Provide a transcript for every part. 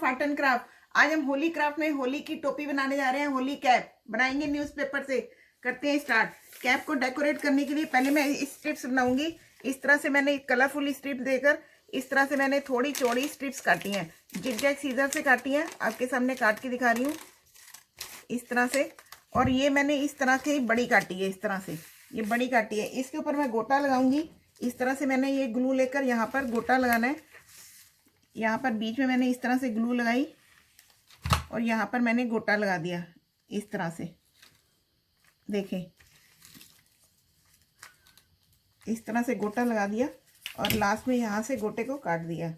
Of art and craft. आज हम Holi craft में होली की टोपी बनाने जा रहे हैं। होली कैप बनाएंगे न्यूज़पेपर से। करते हैं स्टार्ट। कैप को डेकोरेट करने के लिए पहले मैं स्ट्रिप्स बनाऊंगी। इस तरह से मैंने कलरफुल स्ट्रिप देकर इस तरह से मैंने थोड़ी चौड़ी स्ट्रिप्स काटी हैं। जिगजैग सीजर से काटी हैं, आपके सामने काट के दिखा रही हूँ इस तरह से। और ये मैंने इस तरह से बड़ी काटी है, इस तरह से ये बड़ी काटी है। इसके ऊपर मैं गोटा लगाऊंगी। इस तरह से मैंने ये ग्लू लेकर यहाँ पर गोटा लगाना है। यहाँ पर बीच में मैंने इस तरह से ग्लू लगाई और यहाँ पर मैंने गोटा लगा दिया इस तरह से। देखें, इस तरह से गोटा लगा दिया और लास्ट में यहाँ से गोटे को काट दिया।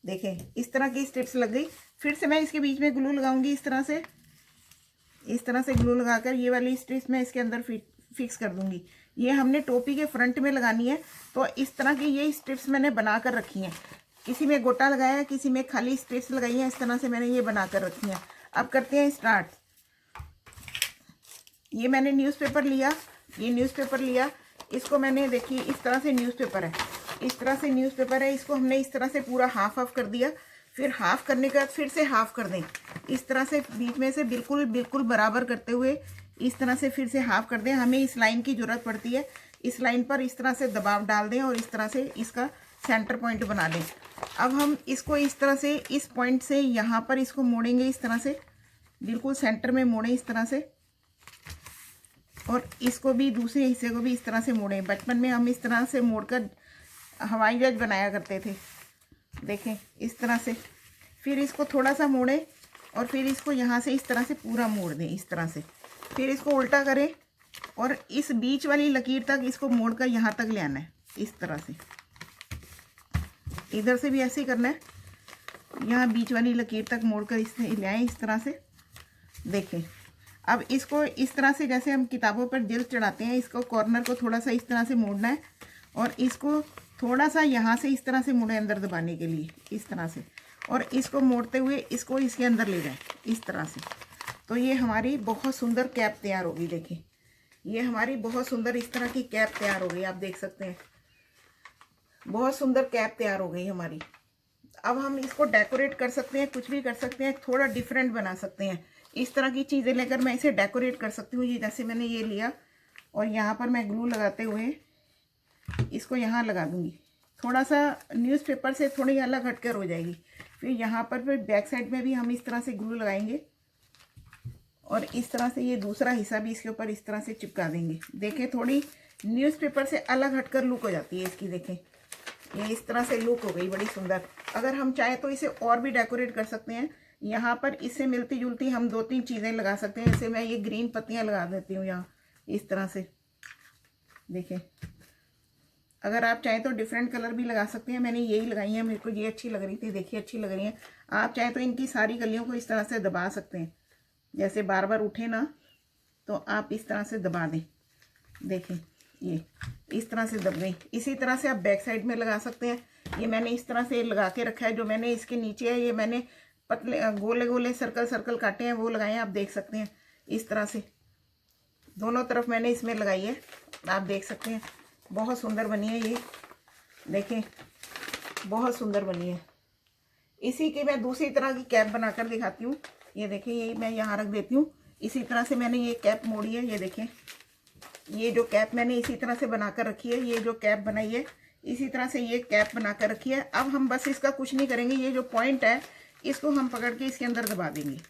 देखें, इस तरह की स्ट्रिप्स लग गई। फिर से मैं इसके बीच में ग्लू लगाऊंगी इस तरह से। इस तरह से ग्लू लगाकर ये वाली स्ट्रिप्स मैं इसके अंदर फिक्स कर दूंगी। ये हमने टोपी के फ्रंट में लगानी है, तो इस तरह की ये स्ट्रिप्स मैंने बना कर रखी हैं। किसी में गोटा लगाया है, किसी में खाली स्ट्रिप्स लगाई हैं। इस तरह से मैंने ये बना कर रखी हैं। अब करते हैं स्टार्ट। ये मैंने न्यूज़पेपर लिया, ये न्यूज़पेपर लिया। इसको मैंने देखिए इस तरह से न्यूज़पेपर है, इस तरह से न्यूज़पेपर है। इसको हमने इस तरह से पूरा हाफ हाफ कर दिया। फिर हाफ करने के बाद फिर से हाफ कर दें। इस तरह से बीच में से बिल्कुल बिल्कुल बराबर करते हुए इस तरह से फिर से हाफ कर दें। हमें इस लाइन की ज़रूरत पड़ती है। इस लाइन पर इस तरह से दबाव डाल दें और इस तरह से इसका सेंटर पॉइंट बना लें। अब हम इसको इस तरह से इस पॉइंट से यहाँ पर इसको मोड़ेंगे इस तरह से, बिल्कुल सेंटर में मोड़ें इस तरह से। और इसको भी दूसरे हिस्से को भी इस तरह से मोड़ें। बचपन में हम इस तरह से मोड़कर हवाई जहाज बनाया करते थे। देखें, इस तरह से। फिर इसको थोड़ा सा मोड़ें और फिर इसको यहाँ से इस तरह से पूरा मोड़ दें इस तरह से। फिर इसको उल्टा करें और इस बीच वाली लकीर तक इसको मोड़कर यहाँ तक ले आना है इस तरह से। इधर से भी ऐसे ही करना है, यहाँ बीच वाली लकीर तक मोड़कर इससे ले आए इस तरह से। देखें, अब इसको इस तरह से जैसे हम किताबों पर दिल चढ़ाते हैं, इसको कॉर्नर को थोड़ा सा इस तरह से मोड़ना है और इसको थोड़ा सा यहाँ से इस तरह से मोड़े अंदर दबाने के लिए इस तरह से। और इसको मोड़ते हुए इसको इसके अंदर ले जाए इस तरह से। तो ये हमारी बहुत सुंदर कैप तैयार होगी। देखें, ये हमारी बहुत सुंदर इस तरह की कैप तैयार हो गई। आप देख सकते हैं, बहुत सुंदर कैप तैयार हो गई हमारी। अब हम इसको डेकोरेट कर सकते हैं, कुछ भी कर सकते हैं, थोड़ा डिफरेंट बना सकते हैं। इस तरह की चीज़ें लेकर मैं इसे डेकोरेट कर सकती हूँ। ये जैसे मैंने ये लिया और यहाँ पर मैं ग्लू लगाते हुए इसको यहाँ लगा दूँगी। थोड़ा सा न्यूज़पेपर से थोड़ी अलग हटकर हो जाएगी। फिर यहाँ पर फिर बैक साइड में भी हम इस तरह से ग्लू लगाएंगे और इस तरह से ये दूसरा हिस्सा भी इसके ऊपर इस तरह से चिपका देंगे। देखें, थोड़ी न्यूज़पेपर से अलग हटकर लुक हो जाती है इसकी। देखें, ये इस तरह से लुक हो गई बड़ी सुंदर। अगर हम चाहें तो इसे और भी डेकोरेट कर सकते हैं। यहाँ पर इससे मिलती जुलती हम 2-3 चीज़ें लगा सकते हैं। जैसे मैं ये ग्रीन पत्तियाँ लगा देती हूँ यहाँ इस तरह से। देखें, अगर आप चाहें तो डिफरेंट कलर भी लगा सकते हैं। मैंने यही लगाई है, मेरे को ये अच्छी लग रही थी। देखिए, अच्छी लग रही है। आप चाहें तो इनकी सारी कलियों को इस तरह से दबा सकते हैं। जैसे बार बार उठे ना, तो आप इस तरह से दबा दें। देखें, ये इस तरह से दब गई। इसी तरह से आप बैक साइड में लगा सकते हैं। ये मैंने इस तरह से लगा के रखा है। जो मैंने इसके नीचे है, ये मैंने पतले गोले गोले सर्कल सर्कल काटे हैं, वो लगाए हैं। आप देख सकते हैं इस तरह से दोनों तरफ मैंने इसमें लगाई है। आप देख सकते हैं, बहुत सुंदर बनी है ये। देखें, बहुत सुंदर बनी है। इसी की मैं दूसरी तरह की कैप बनाकर दिखाती हूँ। ये देखें, ये मैं यहाँ रख देती हूँ। इसी तरह से मैंने ये कैप मोड़ी है। ये देखें, ये जो कैप मैंने इसी तरह से बनाकर रखी है, ये जो कैप बनाई है इसी तरह से ये कैप बनाकर रखी है। अब हम बस इसका कुछ नहीं करेंगे। ये जो पॉइंट है इसको हम पकड़ के इसके अंदर दबा देंगे।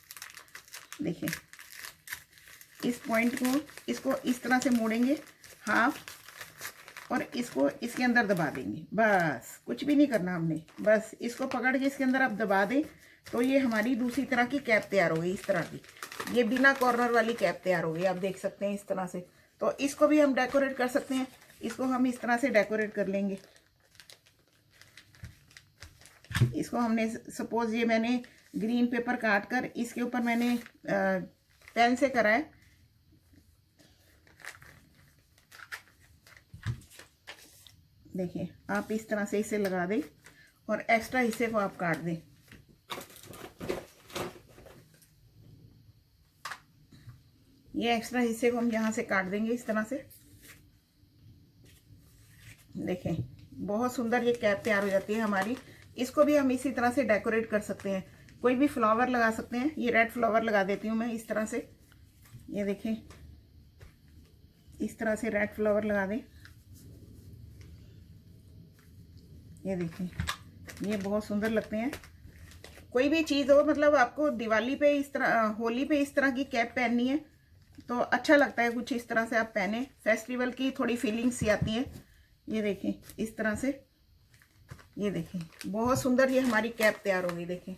देखिए, इस पॉइंट को इसको इस तरह से मोड़ेंगे हाफ और इसको इसके अंदर दबा देंगे। बस कुछ भी नहीं करना हमने, बस इसको पकड़ के इसके अंदर आप दबा दें तो ये हमारी दूसरी तरह की कैप तैयार हो गई। इस तरह की ये बिना कॉर्नर वाली कैप तैयार हो गई। आप देख सकते हैं इस तरह से। तो इसको भी हम डेकोरेट कर सकते हैं। इसको हम इस तरह से डेकोरेट कर लेंगे। इसको हमने सपोज ये मैंने ग्रीन पेपर काट कर इसके ऊपर मैंने पेन से करा है। देखिए, आप इस तरह से इसे लगा दें और एक्स्ट्रा हिस्से को आप काट दें। ये एक्स्ट्रा हिस्से को हम यहाँ से काट देंगे इस तरह से। देखें, बहुत सुंदर ये कैप तैयार हो जाती है हमारी। इसको भी हम इसी तरह से डेकोरेट कर सकते हैं। कोई भी फ्लावर लगा सकते हैं। ये रेड फ्लावर लगा देती हूँ मैं इस तरह से, ये देखें इस तरह से रेड फ्लावर लगा दें। ये देखें ये बहुत सुंदर लगते हैं। कोई भी चीज़ हो, मतलब आपको दिवाली पे इस तरह, होली पे इस तरह की कैप पहननी है तो अच्छा लगता है, कुछ इस तरह से आप पहने, फेस्टिवल की थोड़ी फीलिंग्स सी आती है। ये देखें इस तरह से, ये देखें बहुत सुंदर ये हमारी कैप तैयार हो गई। देखें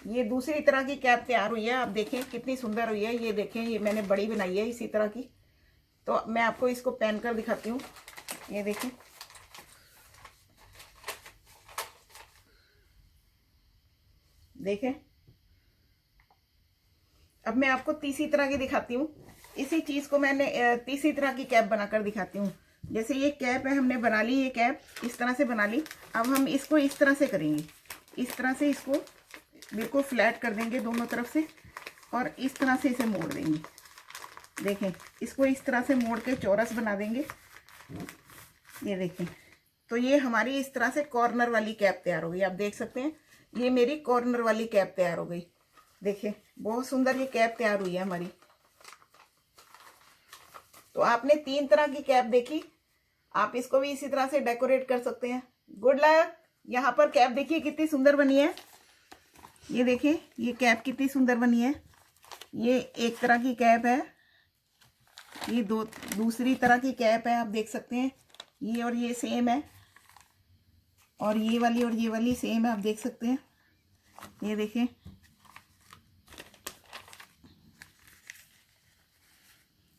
ये दूसरी तरह की कैप तैयार हुई है, आप देखें कितनी सुंदर हुई है। ये देखें ये मैंने बड़ी बनाई है इसी तरह की, तो मैं आपको इसको पहन कर दिखाती हूँ। ये देखें देखें। अब मैं आपको तीसरी तरह की दिखाती हूँ। इसी चीज़ को मैंने तीसरी तरह की कैप बनाकर दिखाती हूँ। जैसे ये कैप है, हमने बना ली, ये कैप इस तरह से बना ली। अब हम इसको इस तरह से करेंगे, इस तरह से इसको बिल्कुल फ्लैट कर देंगे दोनों तरफ से और इस तरह से इसे मोड़ देंगे। देखें इसको इस तरह से मोड़ के चौरस बना देंगे। ये देखें, तो ये हमारी इस तरह से कॉर्नर वाली कैप तैयार हो गई। आप देख सकते हैं ये मेरी कॉर्नर वाली कैप तैयार हो गई। देखिए बहुत सुंदर ये कैप तैयार हुई है हमारी। तो आपने 3 तरह की कैप देखी, आप इसको भी इसी तरह से डेकोरेट कर सकते हैं। Good luck. यहाँ पर कैप देखिए कितनी सुंदर बनी है। ये देखिए ये कैप कितनी सुंदर बनी है। ये एक तरह की कैप है, ये दूसरी तरह की कैप है। आप देख सकते हैं ये और ये सेम है, और ये वाली सेम है। आप देख सकते हैं, ये देखें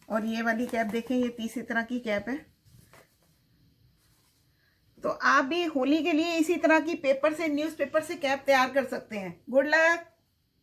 और ये वाली कैप देखें, ये तीसरी तरह की कैप है। तो आप भी होली के लिए इसी तरह की पेपर से, न्यूज़पेपर से कैप तैयार कर सकते हैं। Good luck.